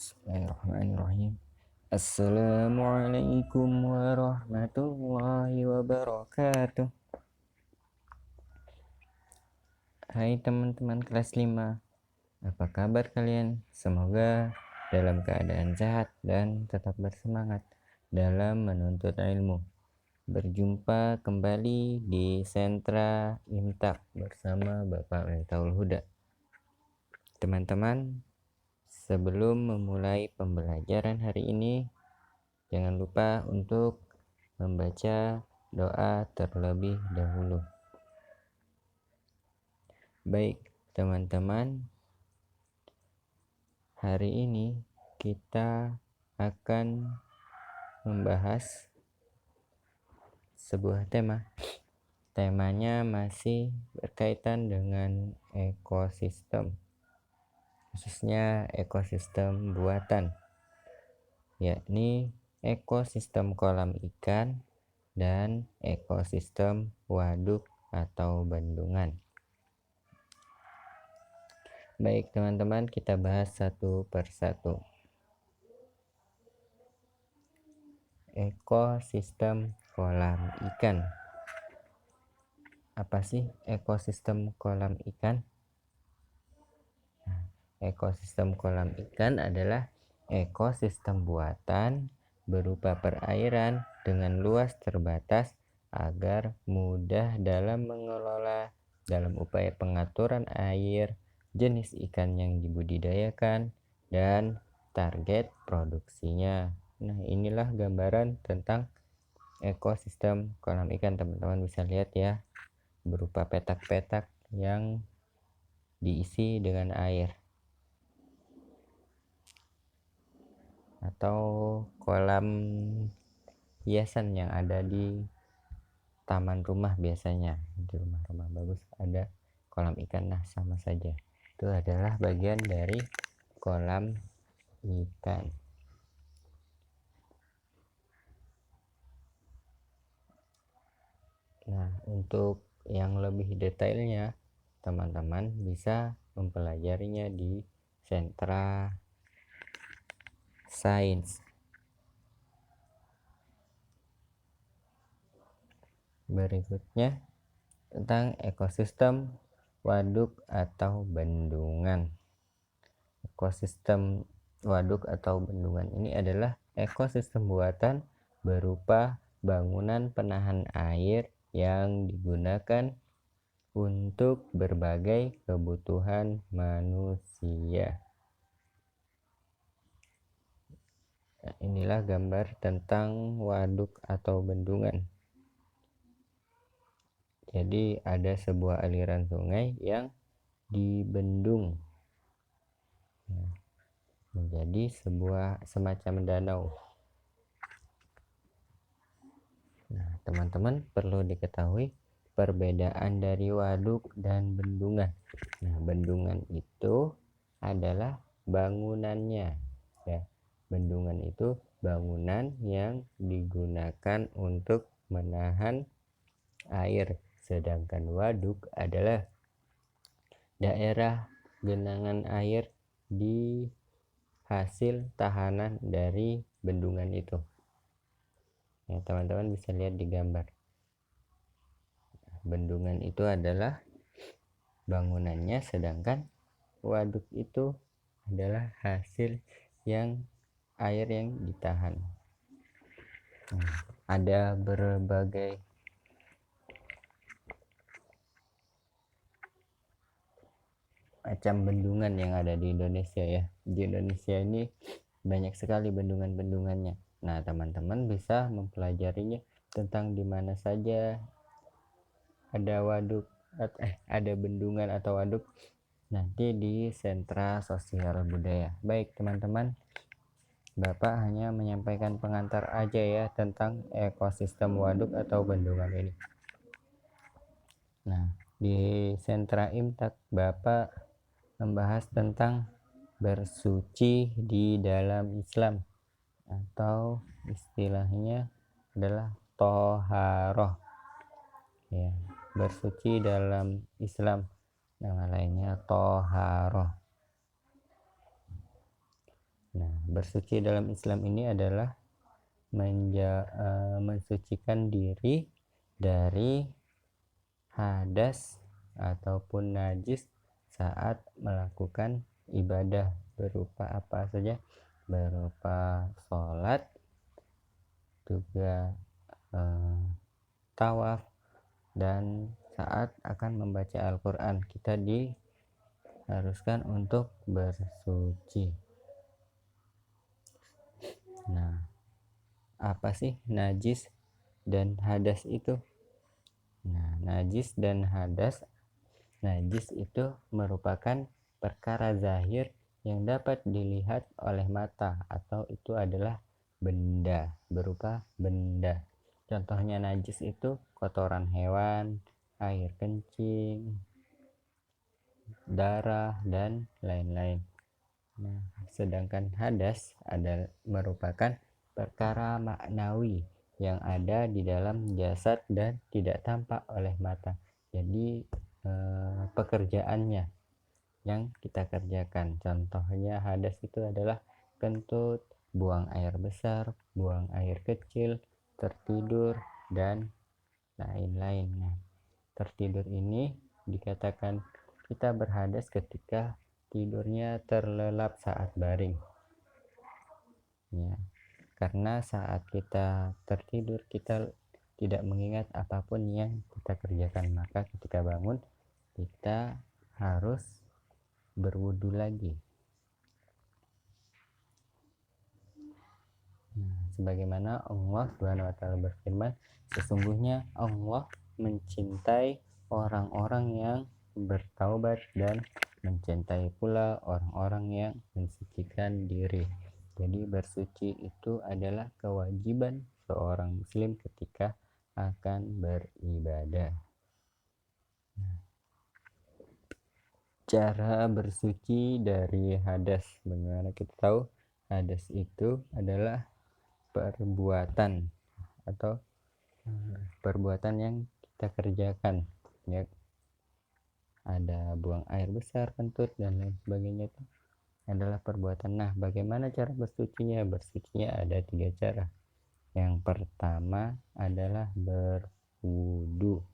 Bismillahirrahmanirrahim. Assalamualaikum warahmatullahi wabarakatuh. Hai teman-teman kelas 5, apa kabar kalian? Semoga dalam keadaan sehat dan tetap bersemangat dalam menuntut ilmu. Berjumpa kembali di Sentra Imtak bersama Bapak Miftahul Huda. Teman-teman, sebelum memulai pembelajaran hari ini, jangan lupa untuk membaca doa terlebih dahulu. Baik, teman-teman, hari ini kita akan membahas sebuah tema. Temanya masih berkaitan dengan ekosistem, khususnya ekosistem buatan, yakni ekosistem kolam ikan dan ekosistem waduk atau bendungan. Baik teman-teman, kita bahas satu persatu. Ekosistem kolam ikan. Apa sih ekosistem kolam ikan? Ekosistem kolam ikan adalah ekosistem buatan berupa perairan dengan luas terbatas agar mudah dalam mengelola dalam upaya pengaturan air, jenis ikan yang dibudidayakan, dan target produksinya. Nah, inilah gambaran tentang ekosistem kolam ikan. Teman-teman bisa lihat ya, berupa petak-petak yang diisi dengan air, atau kolam hiasan yang ada di taman rumah. Biasanya di rumah-rumah bagus ada kolam ikan. Nah, sama saja, itu adalah bagian dari kolam ikan. Nah, untuk yang lebih detailnya, teman-teman bisa mempelajarinya di sentra sains. Berikutnya tentang ekosistem waduk atau bendungan. Ekosistem waduk atau bendungan ini adalah ekosistem buatan berupa bangunan penahan air yang digunakan untuk berbagai kebutuhan manusia. Nah, inilah gambar tentang waduk atau bendungan. Jadi ada sebuah aliran sungai yang dibendung menjadi sebuah semacam danau. Nah, teman-teman perlu diketahui perbedaan dari waduk dan bendungan. Nah, bendungan itu adalah bangunannya ya. Bendungan itu bangunan yang digunakan untuk menahan air, sedangkan waduk adalah daerah genangan air di hasil tahanan dari bendungan itu. Ya, teman-teman bisa lihat di gambar. Bendungan itu adalah bangunannya, sedangkan waduk itu adalah hasil yang air yang ditahan. Ada berbagai macam bendungan yang ada di Indonesia ya. Di Indonesia ini banyak sekali bendungan-bendungannya. Nah, teman-teman bisa mempelajarinya tentang di mana saja ada waduk ada bendungan atau waduk nanti di sentra sosial budaya. Baik teman-teman, Bapak hanya menyampaikan pengantar aja ya tentang ekosistem waduk atau bendungan ini. Nah, di sentra Imtak Bapak membahas tentang bersuci di dalam Islam, atau istilahnya adalah toharoh ya, bersuci dalam Islam, nama lainnya toharoh. Nah, bersuci dalam Islam ini adalah mensucikan diri dari hadas ataupun najis saat melakukan ibadah berupa apa saja, berupa sholat, juga tawaf, dan saat akan membaca Al-Quran kita diharuskan untuk bersuci. Nah, apa sih najis dan hadas itu? Nah, najis dan hadas, najis itu merupakan perkara zahir yang dapat dilihat oleh mata, atau itu adalah benda, berupa benda. Contohnya najis itu kotoran hewan, air kencing, darah, dan lain-lain. Nah, sedangkan hadas adalah merupakan perkara maknawi yang ada di dalam jasad dan tidak tampak oleh mata. Jadi pekerjaannya yang kita kerjakan. Contohnya hadas itu adalah kentut, buang air besar, buang air kecil, tertidur, dan lain-lain. Nah, tertidur ini dikatakan kita berhadas ketika tidurnya terlelap saat baring, ya, karena saat kita tertidur kita tidak mengingat apapun yang kita kerjakan, maka ketika bangun kita harus berwudu lagi. Nah, sebagaimana Allah SWT berfirman, sesungguhnya Allah mencintai orang-orang yang bertaubat dan mencintai pula orang-orang yang mensucikan diri. Jadi bersuci itu adalah kewajiban seorang muslim ketika akan beribadah. Cara bersuci dari hadas. Bagaimana kita tahu hadas itu adalah perbuatan atau perbuatan yang kita kerjakan, ya, ada buang air besar, kentut, dan lain sebagainya, itu adalah perbuatan. Nah, bagaimana cara bersucinya? Bersucinya ada 3 cara. Yang pertama adalah berwudu.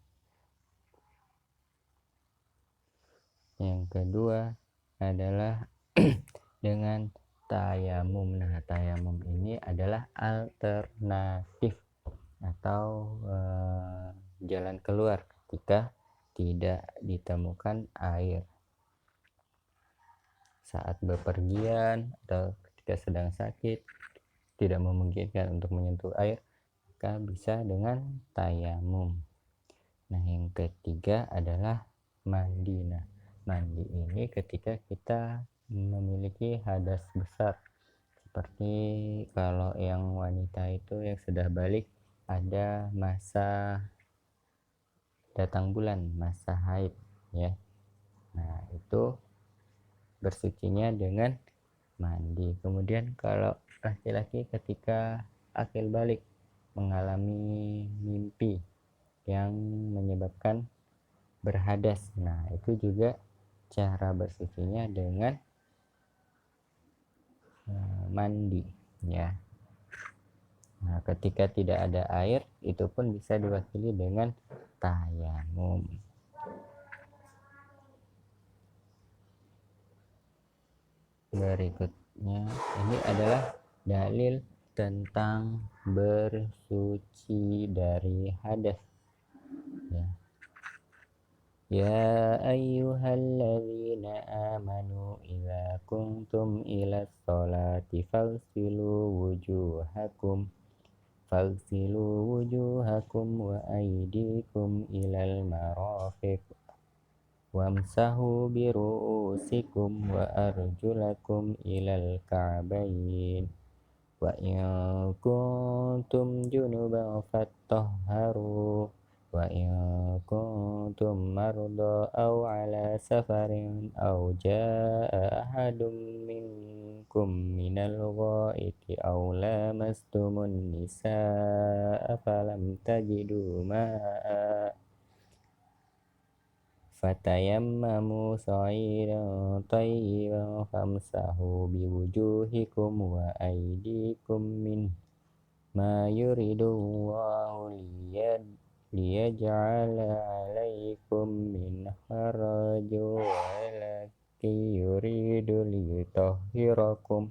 Yang kedua adalah dengan tayamum. Nah, tayamum ini adalah alternatif atau jalan keluar ketika tidak ditemukan air saat bepergian atau ketika sedang sakit, tidak memungkinkan untuk menyentuh air, maka bisa dengan tayamum. Nah, yang ketiga adalah mandi. Nah, mandi ini ketika kita memiliki hadas besar, seperti kalau yang wanita itu yang sudah balik ada masa datang bulan, masa haid, ya. Nah, itu bersucinya dengan mandi. Kemudian kalau laki-laki ketika akil balik mengalami mimpi yang menyebabkan berhadas, nah itu juga cara bersucinya dengan mandi, ya. Nah, ketika tidak ada air, itu pun bisa diwakili dengan tayamum. Berikutnya ini adalah dalil tentang bersuci dari hadas, ya. Ya ayyuhalladzina amanu idza kuntum ila sholati faghsilu wujuhakum wa aydikum ilal marafiq wamsahu biru'usikum wa arjulakum ilal ka'bayn wa in kuntum junuban fattahharu wa in kuntum marda aw ala safarin aw jaa ahadum minkum minal ghaiti aw lamastumun nisaa falam tajidu ma'a fatayammamu sa'idan tayyiban famsahu biwujuhikum wa aydikum min ma yuridullahu liyaj'ala 'alaikum min haraj walakin yuridu liyutahhirakum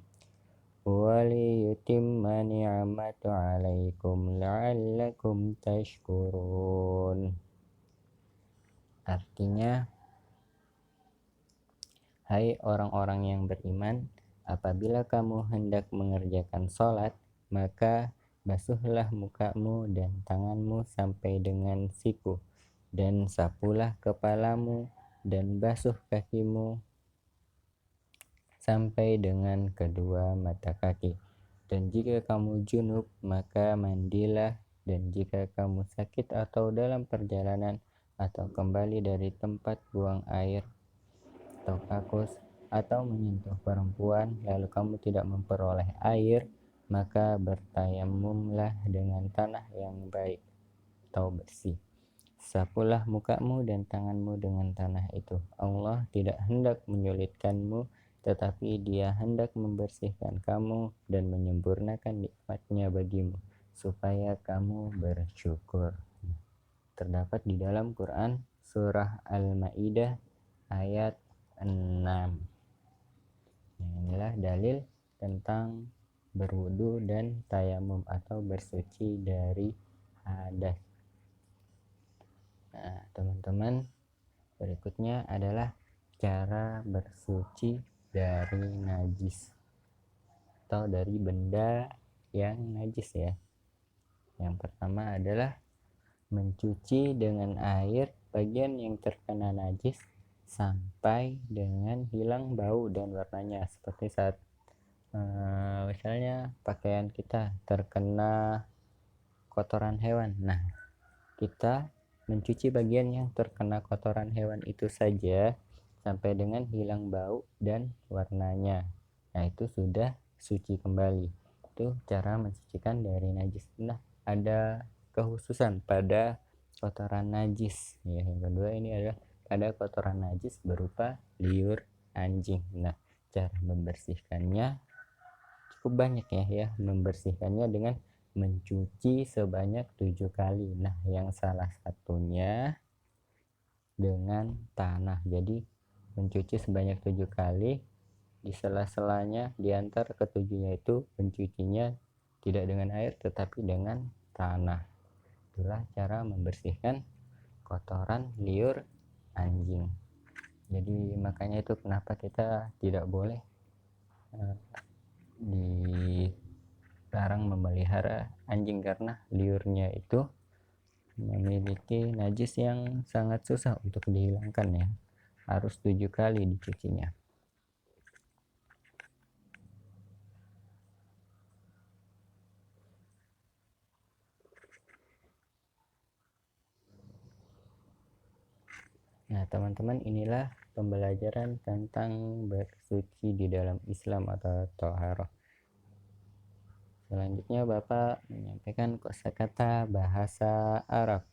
wa liyutimma ni'matahu 'alaikum la'allakum tashkurun. Artinya, hai orang-orang yang beriman, apabila kamu hendak mengerjakan sholat, maka basuhlah mukamu dan tanganmu sampai dengan siku, dan sapulah kepalamu dan basuh kakimu sampai dengan kedua mata kaki. Dan jika kamu junub, maka mandilah, dan jika kamu sakit atau dalam perjalanan atau kembali dari tempat buang air atau kakus atau menyentuh perempuan lalu kamu tidak memperoleh air, maka bertayamumlah dengan tanah yang baik atau bersih. Sapulah mukamu dan tanganmu dengan tanah itu. Allah tidak hendak menyulitkanmu, tetapi Dia hendak membersihkan kamu dan menyempurnakan nikmat-Nya bagimu supaya kamu bersyukur. Terdapat di dalam Quran surah Al-Maidah ayat 6. Inilah dalil tentang berwudu dan tayamum atau bersuci dari hadas. Nah, teman-teman, berikutnya adalah cara bersuci dari najis atau dari benda yang najis ya. Yang pertama adalah mencuci dengan air bagian yang terkena najis sampai dengan hilang bau dan warnanya, seperti saat misalnya pakaian kita terkena kotoran hewan. Nah, kita mencuci bagian yang terkena kotoran hewan itu saja sampai dengan hilang bau dan warnanya. Nah, itu sudah suci kembali. Itu cara mensucikan dari najis. Nah, ada kekhususan pada kotoran najis ya. Yang kedua ini adalah pada kotoran najis berupa liur anjing. Nah, cara membersihkannya cukup banyak ya. Membersihkannya dengan mencuci sebanyak 7 kali. Nah, yang salah satunya dengan tanah. Jadi mencuci sebanyak 7 kali, di sela-selanya di antara ketujuhnya itu mencucinya tidak dengan air tetapi dengan tanah. Itulah cara membersihkan kotoran liur anjing. Jadi makanya itu kenapa kita tidak boleh dilarang memelihara anjing, karena liurnya itu memiliki najis yang sangat susah untuk dihilangkan ya. Harus 7 kali dicucinya. Nah, teman-teman, inilah pembelajaran tentang bersuci di dalam Islam atau Thaharah. Selanjutnya Bapak menyampaikan kosakata bahasa Arab.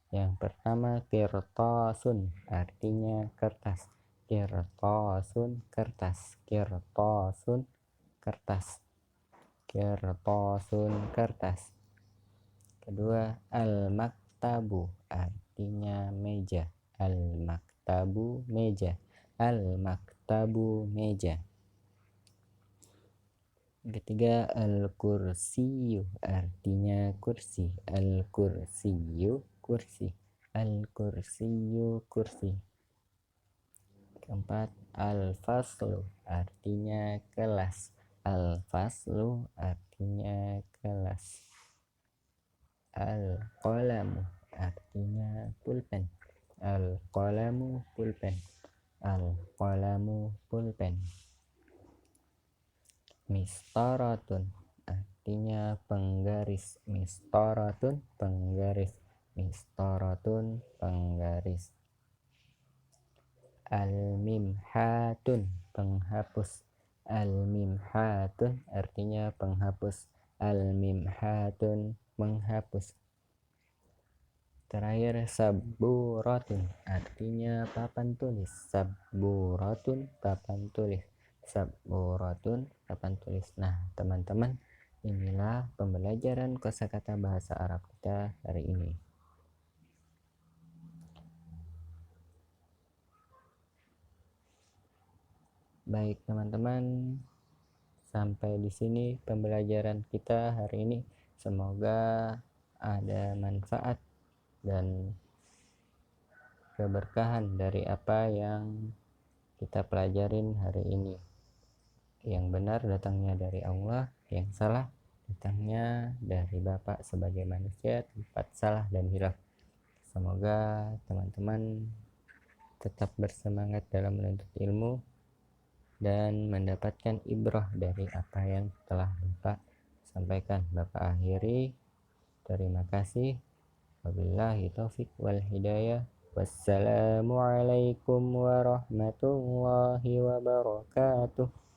Yang pertama, qirtasun, artinya kertas. Qirtasun, kertas. Qirtasun, kertas. Qirtasun, kertas. Kedua, al-maktabu, artinya meja. Al-maktabu, meja. Al-maktabu, meja. Ketiga, al-kursiyu, artinya kursi. Al-kursiyu, kursi. Al-kursiyu, kursi. Keempat, al-faslu, artinya kelas. Al-faslu, artinya kelas. Al-qalamu, artinya pulpen. Al-qalamu, pulpen. Al-qalamu, pulpen. Mistaratun, artinya penggaris. Mistaratun, penggaris. Mistaratun, penggaris. Al-mimhatun, penghapus. Al-mimhatun, artinya penghapus. Al-mimhatun, menghapus. Terakhir saburatun artinya papan tulis. Saburatun papan tulis. Saburatun papan tulis. Nah, teman-teman, inilah pembelajaran kosakata bahasa Arab kita hari ini. Baik, teman-teman, sampai di sini pembelajaran kita hari ini. Semoga ada manfaat dan keberkahan dari apa yang kita pelajarin hari ini. Yang benar datangnya dari Allah, yang salah datangnya dari Bapak sebagai manusia, tempat salah dan hilaf. Semoga teman-teman tetap bersemangat dalam menuntut ilmu dan mendapatkan ibrah dari apa yang telah Bapak sampaikan. Bapak akhiri, terima kasih. Wabillahi taufik wal hidayah. Wassalamualaikum warahmatullahi wabarakatuh.